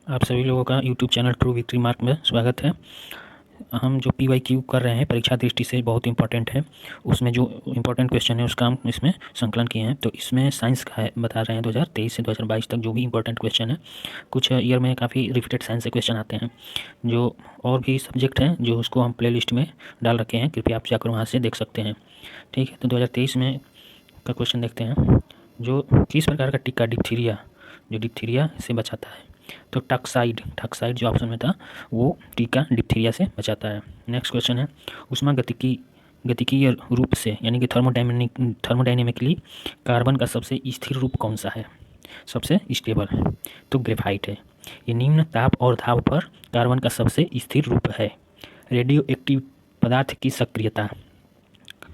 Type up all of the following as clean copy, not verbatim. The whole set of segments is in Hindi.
आप सभी लोगों का YouTube channel true victory mark में स्वागत है। हम जो PYQ कर रहे हैं परीक्षा दृष्टि से बहुत इंपॉर्टेंट है। उसमें जो इम्पोर्टेंट क्वेश्चन है उसका हम इसमें संकलन किए हैं। तो इसमें साइंस का है, बता रहे हैं 2023 से 2022 तक जो भी इंपॉर्टेंट क्वेश्चन है। कुछ ईयर में काफ़ी रिपीटेड साइंस से क्वेश्चन आते हैं। जो और भी सब्जेक्ट हैं जो उसको हम प्ले लिस्ट में डाल रखे हैं, कृपया आप जाकर वहाँ से देख सकते हैं। ठीक है, तो 2023 में का क्वेश्चन देखते हैं। जो किस प्रकार का टीका डिप्थीरिया से बचाता है? तो टक्साइड जो ऑप्शन में था वो टीका डिप्थीरिया से बचाता है। नेक्स्ट क्वेश्चन है, उष्मा गतिकीय रूप से यानी कि थर्मोडाइनेमिकली कार्बन का सबसे स्थिर रूप कौन सा है? सबसे स्टेबल, तो ग्रेफाइट है। ये निम्न ताप और दाब पर कार्बन का सबसे स्थिर रूप है। रेडियो एक्टिव पदार्थ की सक्रियता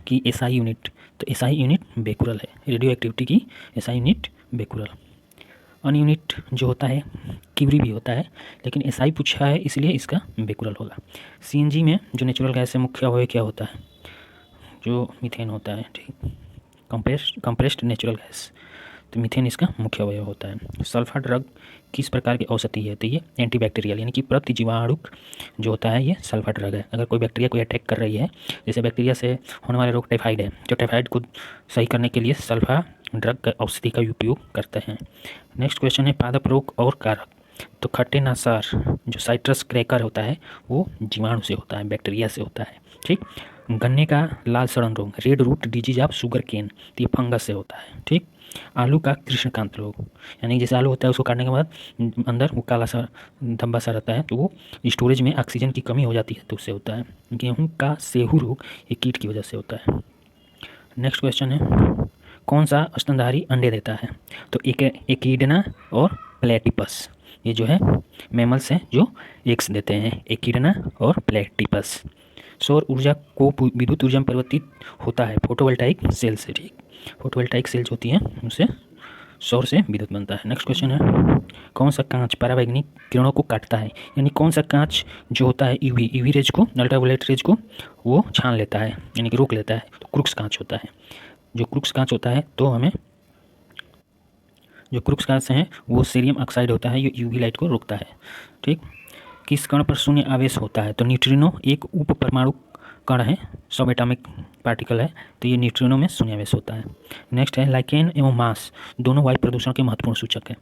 की एसआई यूनिट, तो एसआई यूनिट बेकुरल है। रेडियो एक्टिविटी की एसआई यूनिट बेकुरल। अन यूनिट जो होता है क्यूरी भी होता है, लेकिन एसआई पूछा है इसलिए इसका बेकुरल होगा। सीएनजी में जो नेचुरल गैस है मुख्य अवयव क्या होता है? जो मीथेन होता है। ठीक, कंप्रेस्ड नेचुरल गैस, तो मीथेन इसका मुख्य अवयव होता है। सल्फा ड्रग किस प्रकार की औषधि है? तो ये एंटीबैक्टीरियल यानी कि प्रतिजीवाणुक जो होता है ये सल्फा ड्रग है। अगर कोई बैक्टीरिया को अटैक कर रही है, जैसे बैक्टीरिया से होने वाले रोग टाइफाइड है, तो टाइफाइड को सही करने के लिए सल्फा ड्रग का औषधि का उपयोग करते हैं। नेक्स्ट क्वेश्चन है, पादप रोग और कारक। तो खट्टेनासार जो साइट्रस क्रैकर होता है वो जीवाणु से होता है, बैक्टीरिया से होता है। ठीक, गन्ने का लाल सड़न रोग, red root disease of sugarcane, तो ये फंगस से होता है। ठीक, आलू का कृष्णकांत रोग, यानी जैसे आलू होता है उसको काटने के बाद अंदर वो काला सा धब्बा सा रहता है, तो वो स्टोरेज में ऑक्सीजन की कमी हो जाती है तो उससे होता है। गेहूं का सेहू रोग ये कीट की वजह से होता है। नेक्स्ट क्वेश्चन है, कौन सा स्तनधारी अंडे देता है? तो एकिडना और प्लेटिपस, ये जो है मैमल्स हैं जो एग्स देते हैं, एकिडना और प्लेटिपस। सौर ऊर्जा को विद्युत ऊर्जा में परिवर्तित होता है फोटोवोल्टाइक सेल से। ठीक, फोटोवोल्टाइक सेल जो होती है उनसे सौर से विद्युत बनता है। नेक्स्ट क्वेश्चन है, कौन सा कांच परावैंगनिक किरणों को काटता है? यानी कौन सा कांच जो होता है यूवी रेज को, अल्ट्रावायलेट रेज को वो छान लेता है यानी कि रोक लेता है, तो क्रूक्स कांच होता है। जो क्रूक्स कांच होता है तो हमें जो क्रूक्स कांच है वो सीरियम ऑक्साइड होता है, ये यूवी लाइट को रोकता है। ठीक, किस कण पर शून्य आवेश होता है? तो न्यूट्रिनो एक उप परमाणु कण है, सब एटॉमिक पार्टिकल है, तो ये न्यूट्रिनो में शून्य आवेश होता है। नेक्स्ट है, लाइकेन एवं मास दोनों वायु प्रदूषण के महत्वपूर्ण सूचक है।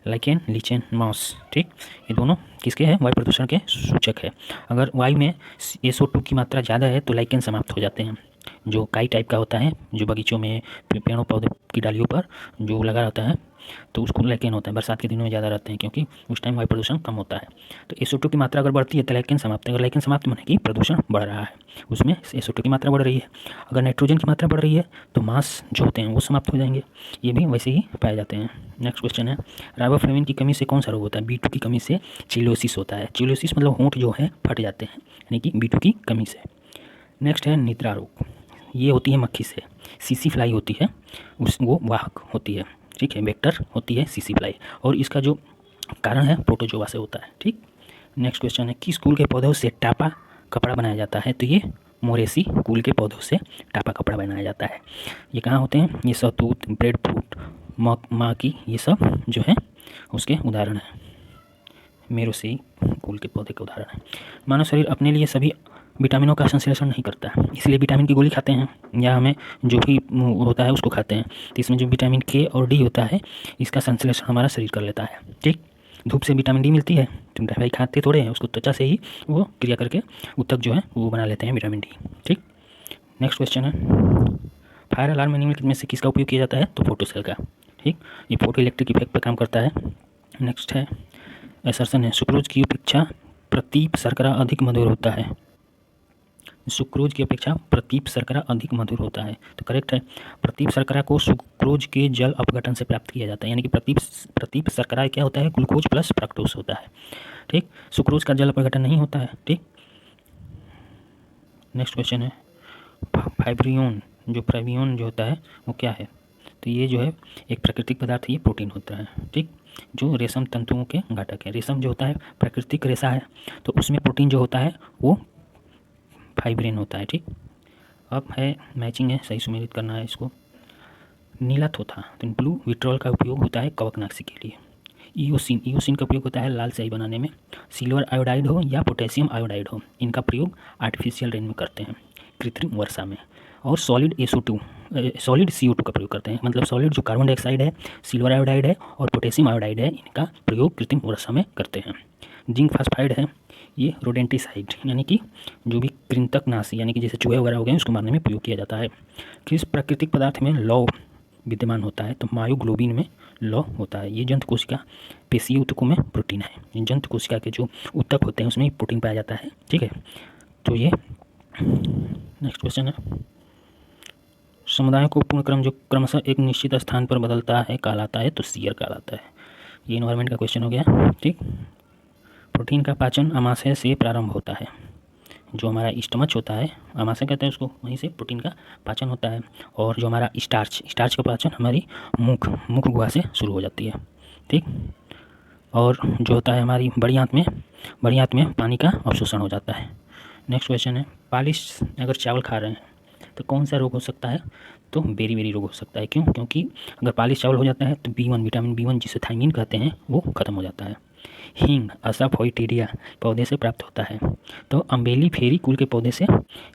लाइकेन, लीचेन, मास, ठीक, ये दोनों किसके हैं? वायु प्रदूषण के सूचक है। अगर वायु में SO2 की मात्रा ज़्यादा है तो लाइकेन समाप्त हो जाते हैं। जो काई टाइप का होता है, जो बगीचों में पेड़ों पौधे की डालियों पर जो लगा रहता है, तो उसको लाइकेन होता है। बरसात के दिनों में ज़्यादा रहते हैं क्योंकि उस टाइम वायु प्रदूषण कम होता है। तो SO2 की मात्रा अगर बढ़ती है तो लाइकेन समाप्त है। अगर लाइकेन समाप्त होने की प्रदूषण बढ़ रहा है, उसमें SO2 की मात्रा बढ़ रही है। अगर नाइट्रोजन की मात्रा बढ़ रही है तो मास जो होते हैं वो समाप्त हो जाएंगे, ये भी वैसे ही पाए जाते हैं। नेक्स्ट क्वेश्चन है, राइबोफ्लेविन की कमी से कौन सा रोग होता है? B2 की कमी से चिलोसिस होता है। चिलोसिस मतलब होंठ जो है फट जाते हैं, यानी कि B2 की कमी से। नेक्स्ट है निद्रा रोग, ये होती है मक्खी से। सीसी फ्लाई होती है, उस वो वाहक होती है। ठीक है, वेक्टर होती है सीसी फ्लाई, और इसका जो कारण है प्रोटोजोआ से होता है। ठीक, नेक्स्ट क्वेश्चन है, किस कुल के पौधों से टापा कपड़ा बनाया जाता है? तो ये मोरेसी कुल के पौधों से टापा कपड़ा बनाया जाता है। ये कहाँ होते हैं? ये सहतूत, ब्रेड फ्रूट, माकी, ये सब जो है उसके उदाहरण हैं, मेरोसी कुल के पौधे के उदाहरण हैं। मानव शरीर अपने लिए सभी विटामिनों का संश्लेषण नहीं करता है, इसलिए विटामिन की गोली खाते हैं या हमें जो भी होता है उसको खाते हैं। तो इसमें जो विटामिन के और डी होता है इसका संश्लेषण हमारा शरीर कर लेता है। ठीक, धूप से विटामिन डी मिलती है, तो भाई खाते थोड़े हैं उसको, त्वचा से ही वो क्रिया करके उत्तक जो है वो बना लेते हैं विटामिन डी। ठीक, नेक्स्ट क्वेश्चन है, फायर अलार्म में निम्नलिखित में से किसका उपयोग किया जाता है? तो फोटो सेल का। ठीक, ये फोटो इलेक्ट्रिक इफेक्ट पर काम करता है। नेक्स्ट है, असर्सन है, सुक्रोज की अपेक्षा प्रतीप शर्करा अधिक मधुर होता है। सुक्रोज की अपेक्षा प्रतीप शर्करा अधिक मधुर होता है, तो करेक्ट है। प्रतीप शर्करा को सुक्रोज के जल अपघटन से प्राप्त किया जाता है, यानी कि प्रतीप शर्करा क्या होता है? ग्लूकोज प्लस फ्रक्टोज होता है। ठीक, सुक्रोज का जल अपघटन नहीं होता है। ठीक, नेक्स्ट क्वेश्चन है, फ्रेवियन जो होता है वो क्या है? तो ये जो है एक प्राकृतिक पदार्थ है, ये प्रोटीन होता है। ठीक, जो रेशम तंतुओं के घटक है। रेशम जो होता है प्राकृतिक रेशा है, तो उसमें प्रोटीन जो होता है वो फाइब्रिन होता है। ठीक, अब है मैचिंग है, सही सुमेलित करना है इसको। नीला थोथा, तो ब्लू विट्रॉल का उपयोग होता है कवकनाशी के लिए। ईओसिन का प्रयोग होता है लाल स्याही बनाने में। सिल्वर आयोडाइड हो या पोटेशियम आयोडाइड हो, इनका प्रयोग आर्टिफिशियल रेन में करते हैं, कृत्रिम वर्षा में। और सॉलिड CO2 का प्रयोग करते हैं, मतलब सॉलिड जो कार्बन डाइऑक्साइड है, सिल्वर आयोडाइड है और पोटेशियम आयोडाइड है, इनका प्रयोग कृत्रिम वर्षा में करते हैं। जिंक फास्फाइड है, ये रोडेंटिसाइड यानी कि जो भी कृंतकनाशी यानी कि जैसे चूहे वगैरह हो गए उसको मारने में प्रयोग किया जाता है। किस प्राकृतिक पदार्थ में लौह विद्यमान होता है? तो मायोग्लोबिन में लौह होता है। ये जंतु कोशिका पेशीय ऊतकों में प्रोटीन है। इन जंतु कोशिका के जो ऊतक होते हैं उसमें प्रोटीन पाया जाता है, ठीक है। तो ये नेक्स्ट क्वेश्चन है, समुदायों को पूर्ण क्रम जो क्रमशः एक निश्चित स्थान पर बदलता है कहलाता है? तो शियर कहलाता है। ये इन्वायरमेंट का क्वेश्चन हो गया, ठीक। प्रोटीन का पाचन आमाशय से प्रारंभ होता है। जो हमारा स्टमच होता है, आमाशय कहते हैं उसको, वहीं से प्रोटीन का पाचन होता है। और जो हमारा स्टार्च का पाचन हमारी मुख गुहा से शुरू हो जाती है, ठीक। और जो होता है हमारी बड़ी आंत में पानी का अवशोषण हो जाता है। नेक्स्ट क्वेश्चन है, पालिश अगर चावल खा रहे हैं तो कौन सा रोग हो सकता है? तो बेरी रोग हो सकता है। क्यों? क्योंकि अगर पालिश चावल हो जाता है तो विटामिन B1 जिसे थायमिन कहते हैं वो खत्म हो जाता है। हींग असाफोइटिडिया पौधे से प्राप्त होता है। तो अम्बेली फेरी कुल के पौधे से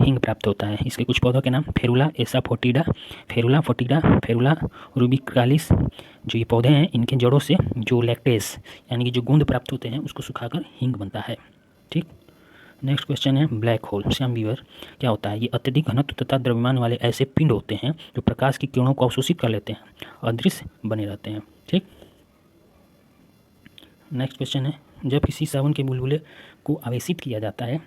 हींग प्राप्त होता है। इसके कुछ पौधों के नाम फेरुला एसाफोटिडा, फेरुला फोटिडा, फेरुला रूबिकालिस। जो ये पौधे हैं इनके जड़ों से जो लैक्टेस यानी कि जो गूंद प्राप्त होते हैं उसको सुखाकर हींग बनता है, ठीक। नेक्स्ट क्वेश्चन है, ब्लैक होल श्याम वीवर क्या होता है? ये अत्यधिक घनत्व तथा द्रव्यमान वाले ऐसे पिंड होते हैं जो प्रकाश की किरणों को अवशोषित कर लेते हैं, अदृश्य बने रहते हैं, ठीक। नेक्स्ट क्वेश्चन है, जब किसी साबुन के बुलबुले को आवेशित किया जाता है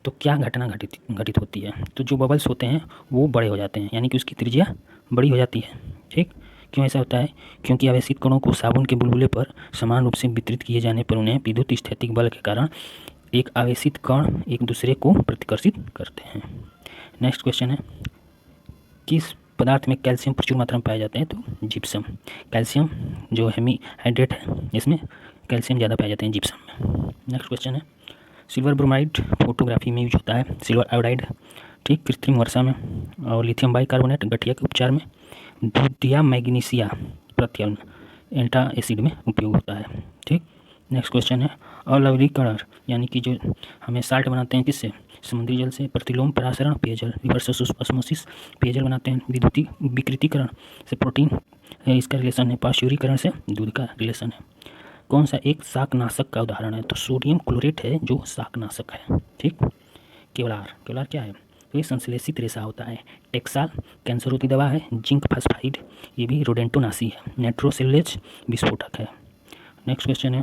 तो क्या घटना घटित होती है? तो जो बबल्स होते हैं वो बड़े हो जाते हैं, यानी कि उसकी त्रिज्या बड़ी हो जाती है, ठीक। क्यों ऐसा होता है? क्योंकि आवेशित कणों को साबुन के बुलबुले पर समान रूप से वितरित किए जाने पर उन्हें विद्युत स्थैतिक बल के कारण एक आवेशित कण एक दूसरे को प्रतिकर्षित करते हैं। नेक्स्ट क्वेश्चन है, किस पदार्थ में कैल्शियम प्रचुर मात्रा में पाए जाते हैं? तो जिप्सम। कैल्शियम जो हेमीहाइड्रेट है इसमें कैल्शियम ज़्यादा पाए जाते हैं जिप्सम में। नेक्स्ट क्वेश्चन है, सिल्वर ब्रोमाइड फोटोग्राफी में यूज होता है, सिल्वर आयोडाइड, ठीक, कृत्रिम वर्षा में। और लिथियम बाइकार्बोनेट गठिया के उपचार में। दूधिया मैग्नीशिया प्रत्यारोपण एंटा एसिड में उपयोग होता है, ठीक। नेक्स्ट क्वेश्चन है, अलवलीकरण यानी कि जो हमें साल्ट बनाते हैं किससे? समुद्री जल से। प्रतिलोम परासरण पेयजल, रिवर्स ऑस्मोसिस पेयजल बनाते हैं। विद्युतीय विकृतीकरण से प्रोटीन इसका रिलेशन है। पाश्चुरीकरण से दूध का रिलेशन है। कौन सा एक शाकनाशक का उदाहरण है? तो सोडियम क्लोरेट है जो शाकनाशक है, ठीक। केवलार क्या है? तो ये संश्लेषित रेशा होता है। टेक्साल कैंसरोधी दवा है। जिंक फास्फाइड ये भी रोडेंटोनाशी है। नाइट्रोसेलुलोज विस्फोटक है। नेक्स्ट क्वेश्चन है,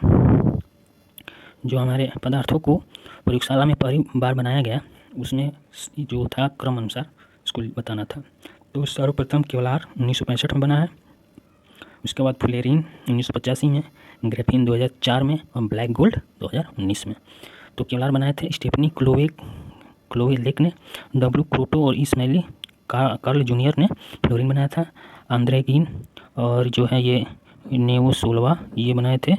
जो हमारे पदार्थों को प्रयोगशाला में पहली बार बनाया गया उसमें जो था क्रम अनुसार उसको बताना था। तो सर्वप्रथम केवलार 1965 में बना है। उसके बाद फ्लोरीन 1985 में, ग्रेफीन 2004 में और ब्लैक गोल्ड 2019 में। तो केवलार बनाए थे स्टेफनी क्लोवेलेक ने, डब्ल्यू क्रोटो और इस्माइली कार्ल जूनियर ने फ्लोरीन बनाया था। आंद्रे गिन और जो है ये नेवोसोलवा ये बनाए थे।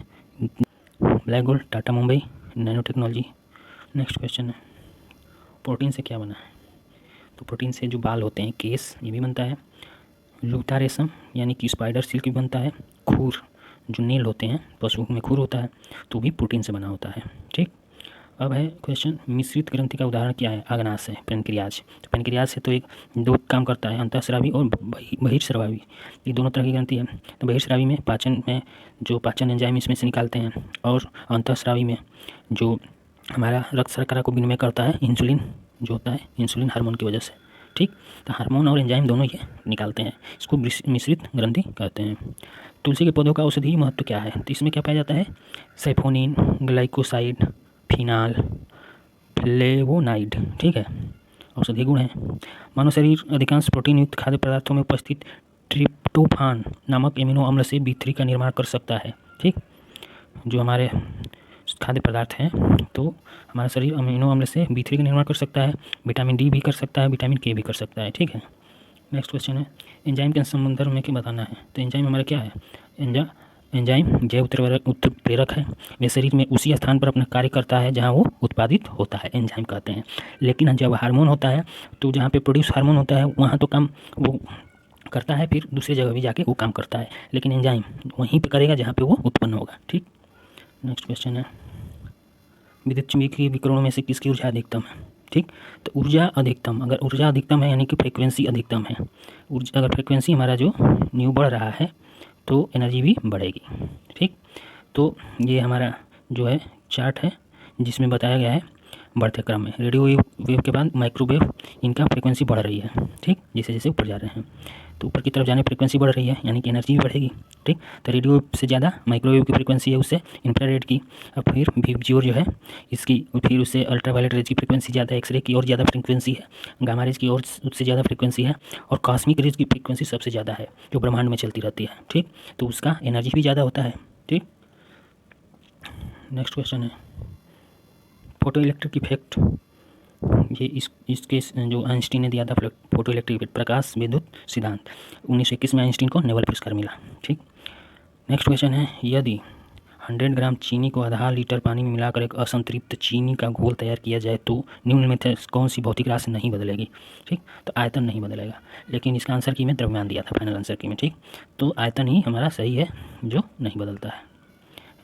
Black gold Tata Mumbai nano technology. Next question है, प्रोटीन से क्या बना है? तो प्रोटीन से जो बाल होते हैं, केस, ये भी बनता है। लूटा रेशम यानी कि स्पाइडर सिल्क भी बनता है। खूर जो नील होते हैं, पशु में खूर होता है तो भी प्रोटीन से बना होता है, ठीक। अब है क्वेश्चन, मिश्रित ग्रंथि का उदाहरण क्या है? आग्नाशय, पेनक्रियाज। तो पेनक्रियाज से तो एक दो काम करता है, अंतःस्रावी और बहिर्स्रावी, ये दोनों तरह की ग्रंथि है। तो बहिर्स्रावी में पाचन में जो पाचन एंजाइम इसमें से निकालते हैं, और अंतःस्रावी में जो हमारा रक्त शर्करा को विनिमय करता है, इंसुलिन जो होता है, इंसुलिन हार्मोन की वजह से, ठीक। तो हार्मोन और एंजाइम दोनों ये निकालते हैं, इसको मिश्रित ग्रंथि कहते हैं। तुलसी के पौधों का औषधीय महत्व क्या है? तो इसमें क्या पाया जाता है? सैफोनिन, ग्लाइकोसाइड, फिनाल, फ्लेवोनाइड, ठीक है, औषधीय गुण है। मानव शरीर अधिकांश प्रोटीन युक्त खाद्य पदार्थों में उपस्थित ट्रिप्टोफान नामक एमिनो अम्ल से B3 का निर्माण कर सकता है, ठीक। जो हमारे खाद्य पदार्थ हैं तो हमारा शरीर अमीनो अम्ल से B3 का निर्माण कर सकता है, विटामिन D भी कर सकता है, विटामिन K भी कर सकता है, ठीक है। नेक्स्ट क्वेश्चन है, एंजाइम के संबंध में क्या बताना है? तो एंजाइम हमारा क्या है? एंजाइम जैव उत्प्रेरक है। वे शरीर में उसी स्थान पर अपना कार्य करता है जहाँ वो उत्पादित होता है, एंजाइम कहते हैं। लेकिन जब हार्मोन होता है तो जहाँ पे प्रोड्यूस हार्मोन होता है वहाँ तो काम वो करता है, फिर दूसरी जगह भी जाके वो काम करता है, लेकिन एंजाइम वहीं पे करेगा जहाँ पे वो उत्पन्न होगा, ठीक। नेक्स्ट क्वेश्चन है विद्युत चुम्बकीय विकिरणों में से किसकी ऊर्जा अधिकतम है। ठीक, तो ऊर्जा अधिकतम, अगर ऊर्जा अधिकतम है यानी कि फ्रीक्वेंसी अधिकतम है। ऊर्जा अगर फ्रीक्वेंसी हमारा जो न्यू बढ़ रहा है तो एनर्जी भी बढ़ेगी। ठीक, तो ये हमारा जो है चार्ट है जिसमें बताया गया है बढ़ते क्रम में रेडियो वेव के बाद माइक्रोवेव, इनका फ्रीक्वेंसी बढ़ रही है। ठीक, जैसे जैसे ऊपर जा रहे हैं तो ऊपर की तरफ जाने फ्रीक्वेंसी बढ़ रही है यानी कि एनर्जी भी बढ़ेगी। ठीक, तो रेडियो से ज़्यादा माइक्रोवेव की फ्रीक्वेंसी है उससे इंफ्रारेड की, और फिर विजियो जो है इसकी, फिर उससे अल्ट्रावायलेट रेज की फ्रीक्वेंसी ज़्यादा, एक्सरे की और ज़्यादा फ्रीक्वेंसी है, गामा रेज की और उससे ज़्यादा फ्रीक्वेंसी है, और कॉस्मिक रेज की फ्रीक्वेंसी सबसे ज़्यादा है जो ब्रह्मांड में चलती रहती है। ठीक, तो उसका एनर्जी भी ज़्यादा होता है। ठीक, नेक्स्ट क्वेश्चन है फोटो इलेक्ट्रिक इफेक्ट। ये इसके जो आइंस्टीन ने दिया था फोटो इलेक्ट्रिक इफेक्ट, प्रकाश विद्युत सिद्धांत, 1921 में आइंस्टीन को नोबेल पुरस्कार मिला। ठीक, नेक्स्ट क्वेश्चन है यदि 100 ग्राम चीनी को आधा लीटर पानी में मिलाकर एक असंतृप्त चीनी का घोल तैयार किया जाए तो निम्न में से कौन सी भौतिक राशि नहीं बदलेगी। ठीक, तो आयतन नहीं बदलेगा, लेकिन इसका आंसर की में द्रव्यमान दिया था फाइनल आंसर की में। ठीक, तो आयतन ही हमारा सही है जो नहीं बदलता है।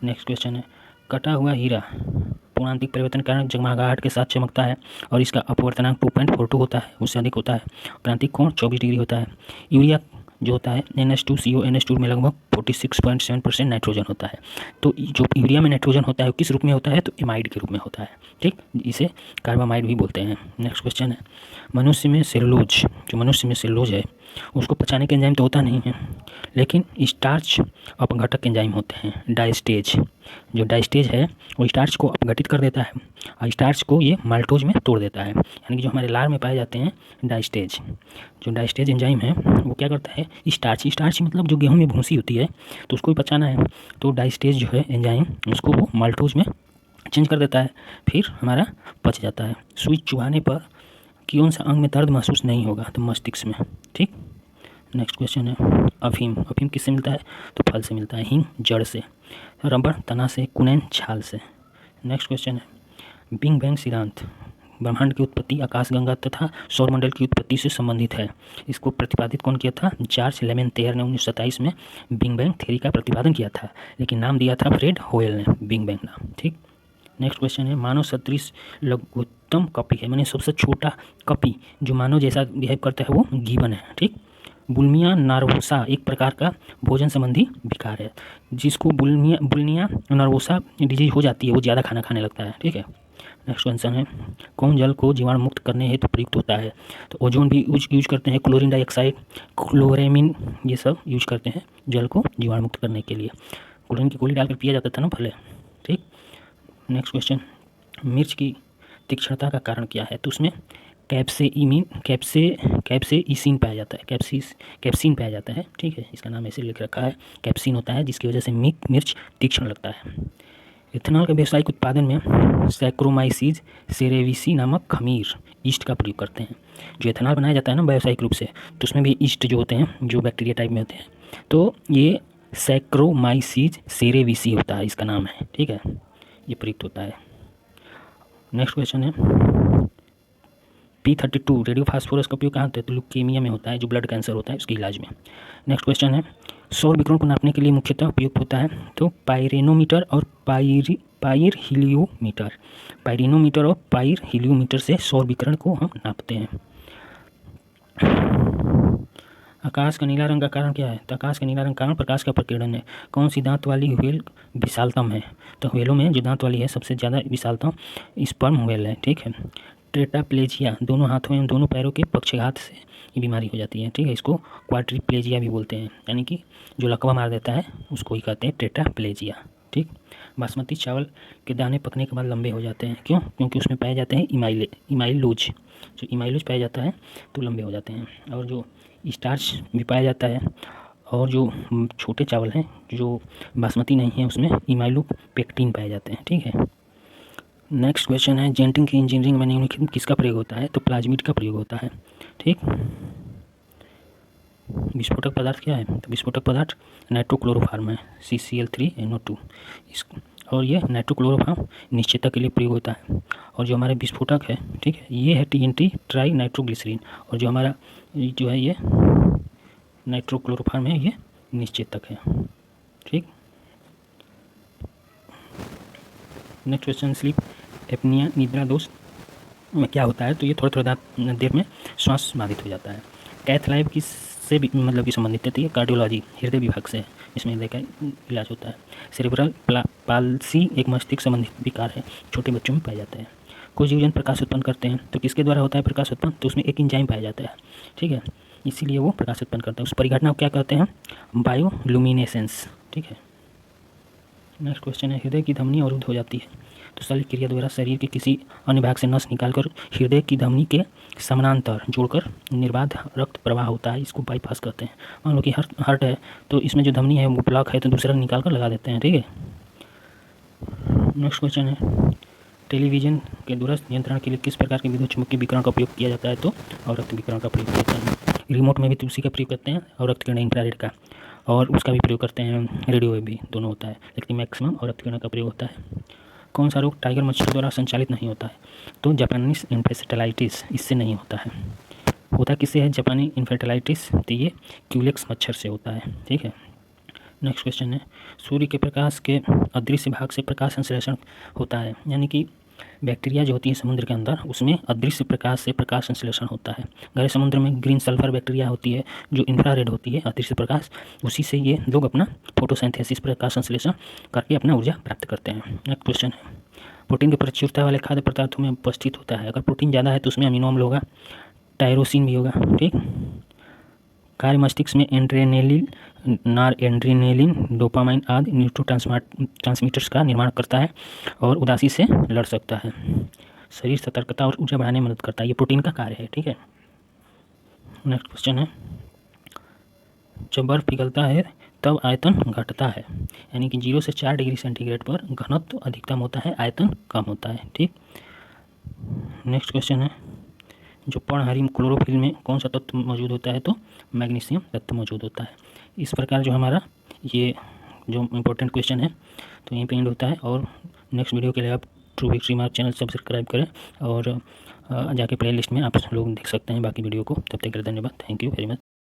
नेक्स्ट क्वेश्चन है कटा हुआ हीरा पूर्णांतिक परिवर्तन के कारण जगमगाहट के साथ चमकता है और इसका अपवर्तनांक 2.42 होता है, उससे अधिक होता है। प्रांतिक कोण 24 डिग्री होता है। यूरिया जो होता है NH2CO NH2 में लगभग 46.7% नाइट्रोजन होता है। तो जो यूरिया में नाइट्रोजन होता है वो किस रूप में होता है, तो एमाइड के रूप में होता है। ठीक, इसे कार्बामाइड भी बोलते हैं। नेक्स्ट क्वेश्चन है मनुष्य में सेलुलोज है उसको पचाने के एंजाइम तो होता नहीं है, लेकिन स्टार्च अपघटक एंजाइम होते हैं। डाइस्टेज, जो डाइस्टेज है वो स्टार्च को अपघटित कर देता है और स्टार्च को ये माल्टोज में तोड़ देता है, यानी कि जो हमारे लार में पाए जाते हैं डाइस्टेज, जो डाइस्टेज एंजाइम है वो क्या करता है स्टार्च मतलब जो गेहूं में भूसी होती है तो उसको भी पचाना है, तो डाइस्टेज जो है एंजाइम उसको वो माल्टोज में चेंज कर देता है, फिर हमारा पच जाता है। सुई चुभाने पर कौन सा अंग में दर्द महसूस नहीं होगा, तो मस्तिष्क में। ठीक, नेक्स्ट क्वेश्चन है अफीम किससे मिलता है, तो फल से मिलता है। हींग जड़ से, रबड़ तना से, कुनैन छाल से। नेक्स्ट क्वेश्चन है बिग बैंग सिद्धांत ब्रह्मांड की उत्पत्ति, आकाशगंगा तथा सौरमंडल की उत्पत्ति से संबंधित है। इसको प्रतिपादित कौन किया था, जॉर्ज लेमेंतेयर ने 1927 में बिग बैंग थ्योरी का प्रतिपादन किया था, लेकिन नाम दिया था फ्रेड होयल ने बिग बैंग नाम। ठीक, नेक्स्ट क्वेश्चन है मानव सदृश लघुत्तम कपी है, माने सबसे छोटा कपी जो मानव जैसा बिहेव करता है वो गिबन है। ठीक, बुलिमिया नर्वोसा एक प्रकार का भोजन संबंधी विकार है, जिसको बुलिमिया नर्वोसा डिजीज हो जाती है वो ज़्यादा खाना खाने लगता है। ठीक है, नेक्स्ट क्वेश्चन है कौन जल को जीवाणु मुक्त करने हेतु प्रयुक्त होता है, तो ओजोन भी यूज करते हैं, क्लोरीन डाइऑक्साइड, क्लोरेमिन, ये सब यूज करते हैं जल को जीवाणु मुक्त करने के लिए। क्लोरीन की गोली डालकर पिया जाता था ना पहले। ठीक, नेक्स्ट क्वेश्चन मिर्च की तीक्ष्णता का कारण क्या है, तो उसमें कैप्सेइसिन पाया जाता है, कैप्सिन पाया जाता है। ठीक है, इसका नाम ऐसे लिख रखा है कैप्सिन होता है, जिसकी वजह से मिर्च तीक्ष्ण लगता है। इथेनॉल के व्यावसायिक उत्पादन में सैक्रोमाइसीज सेरेविसी नामक खमीर ईस्ट का प्रयोग करते हैं। जो इथेनॉल बनाया जाता है ना व्यावसायिक रूप से, तो उसमें भी ईस्ट जो होते हैं जो बैक्टीरिया टाइप में होते हैं, तो ये सैक्रोमाइसीज सेरेविसी होता है, इसका नाम है। ठीक है, ये प्रयुक्त होता है। नेक्स्ट क्वेश्चन है P32 रेडियो फास्फोरस का उपयोग कहाँ होता है, तो ल्यूकेमिया में होता है, जो ब्लड कैंसर होता है उसके इलाज में। नेक्स्ट क्वेश्चन है सौर विकिरण को नापने के लिए मुख्यतः उपयुक्त होता है, तो पायरेनोमीटर और पायर हीलियोमीटर से सौर विकिरण को हम नापते हैं। आकाश का नीला रंग का कारण क्या है, तो आकाश का नीला रंग कारण प्रकाश का प्रकीर्णन है। कौन सी दांत वाली व्हेल विशालतम है, तो व्हेलों में जो दांत वाली है सबसे ज़्यादा विशालतम स्पर्म व्हेल है। ठीक है, टेट्राप्लेजिया दोनों हाथों एवं दोनों पैरों के पक्षाघात से ये बीमारी हो जाती है। ठीक है, इसको क्वाड्रिप्लेजिया भी बोलते हैं, यानी कि जो लकवा मार देता है उसको ही कहते हैं टेट्राप्लेजिया। ठीक, बासमती चावल के दाने पकने के बाद लंबे हो जाते हैं, क्यों, क्योंकि उसमें पाए जाते हैं इमाइलोज, जो इमाइलोज पाया जाता है तो लंबे हो जाते हैं। और जो स्टार्च भी पाया जाता है, और जो छोटे चावल हैं जो बासमती नहीं है उसमें इमाइलोपेक्टिन पाए जाते हैं। ठीक है, नेक्स्ट क्वेश्चन है जेनेटिक की इंजीनियरिंग में निम्नलिखित किसका प्रयोग होता है, तो प्लाज्मिड का प्रयोग होता है। ठीक, विस्फोटक पदार्थ क्या है, तो विस्फोटक पदार्थ नाइट्रोक्लोरोफार्म है, CCl3NO2 और ये नाइट्रोक्लोरोफार्म निश्चयता के लिए प्रयोग होता है। और जो हमारे विस्फोटक है, ठीक है, ये है TNT ट्राई नाइट्रोग्लिसरीन, और जो हमारा जो है ये नाइट्रोक्लोरोफार्म है ये निश्चेतक है। ठीक। नेक्स्ट क्वेश्चन, स्लीप एपनिया निद्रा दोष में क्या होता है? तो ये थोड़ा थोड़ा देर में श्वास बाधित हो जाता है। कैथ लैब किससे भी मतलब कि संबंधित है? तो ये कार्डियोलॉजी हृदय विभाग से है, इसमें हृदय का इलाज होता है। सेरेब्रल पाल्सी एक मस्तिष्क संबंधित विकार है, छोटे बच्चों में पाए जाते हैं। कुछ जीव जंतु प्रकाश उत्पन्न करते हैं, तो किसके द्वारा होता है प्रकाश उत्पन्न? तो उसमें एक एंजाइम पाया जाता है, ठीक है, इसीलिए वो प्रकाश उत्पन्न करता है। उस परिघटना को क्या कहते हैं? बायोलुमिनेसेंस, ठीक है। नेक्स्ट क्वेश्चन है, हृदय की धमनी अवरुद्ध हो जाती है तो शल्य क्रिया द्वारा शरीर के किसी अन्य भाग से नस निकालकर हृदय की धमनी के समानांतर जोड़कर निर्बाध रक्त प्रवाह होता है, इसको बाईपास कहते हैं। मान लो कि हार्ट है तो इसमें जो धमनी है वो ब्लॉक है तो दूसरा निकाल कर लगा देते हैं, ठीक है। नेक्स्ट क्वेश्चन है, टेलीविजन के दूरस्थ नियंत्रण के लिए किस प्रकार के विद्युत चुम्बकीय विकिरण का उपयोग किया जाता है? तो अवरक्त विकिरण का प्रयोग करते हैं। रिमोट में भी उसी का प्रयोग करते हैं, अवरक्त किरण इंफ्रारेड का, और उसका भी प्रयोग करते हैं, रेडियो वेव भी, दोनों होता है, लेकिन मैक्सिमम अवरक्त किरण का प्रयोग होता है। कौन सा रोग टाइगर मच्छर द्वारा संचालित नहीं होता है? तो जापानीज इन्फेस्टेलाइटिस, इससे नहीं होता है। होता किससे है जापानी इन्फेस्टेलाइटिस? तो ये क्यूलेक्स मच्छर से होता है, ठीक है। नेक्स्ट क्वेश्चन है, सूर्य के प्रकाश के अदृश्य भाग से प्रकाश संश्लेषण होता है, यानी कि बैक्टीरिया जो होती है समुद्र के अंदर उसमें अदृश्य प्रकाश से प्रकाश संश्लेषण होता है। गहरे समुद्र में ग्रीन सल्फर बैक्टीरिया होती है जो इंफ्रारेड होती है, अदृश्य प्रकाश, उसी से ये लोग अपना फोटोसिंथेसिस प्रकाश संश्लेषण करके अपना ऊर्जा प्राप्त करते हैं। नेक्स्ट क्वेश्चन है, प्रोटीन की प्रचुरता वाले खाद्य पदार्थों में उपस्थित होता है। अगर प्रोटीन ज़्यादा है तो उसमें अमीनो अम्ल होगा, टायरोसिन भी होगा, ठीक। कार्य मस्तिष्क में एड्रेनलिन, नॉरएड्रेनालिन, डोपामाइन आदि न्यूरोट्रांसमीटर्स का निर्माण करता है और उदासी से लड़ सकता है। शरीर सतर्कता और ऊर्जा बढ़ाने में मदद करता है, ये प्रोटीन का कार्य है, ठीक है। नेक्स्ट क्वेश्चन है, जब बर्फ पिघलता है तब आयतन घटता है, यानी कि 0 से 4 डिग्री सेंटीग्रेड पर घनत्व अधिकतम होता है, आयतन कम होता है, ठीक। नेक्स्ट क्वेश्चन है, जो पर्णहरित क्लोरोफिल में कौन सा तत्व मौजूद होता है? तो मैग्नीशियम तत्व मौजूद होता है। इस प्रकार जो हमारा ये जो इम्पोर्टेंट क्वेश्चन है तो यहीं पे एंड होता है, और नेक्स्ट वीडियो के लिए आप true victory mark channel subscribe करें और जाके प्ले लिस्ट में आप लोग देख सकते हैं बाकी वीडियो को। तब तक के लिए धन्यवाद, थैंक यू वेरी मच।